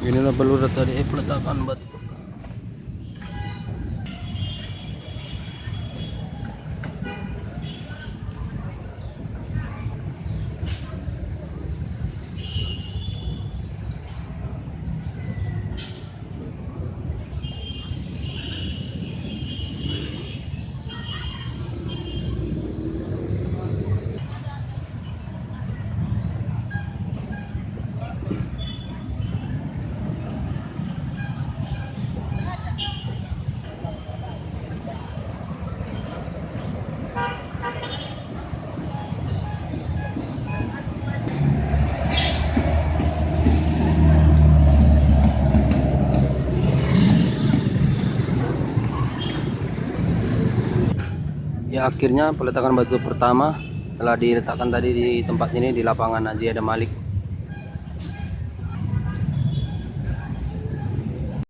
Inilah peluru tadi peletakan batu. Ya, akhirnya peletakan batu pertama telah diletakkan tadi di tempat ini, di lapangan Haji Adam Malik.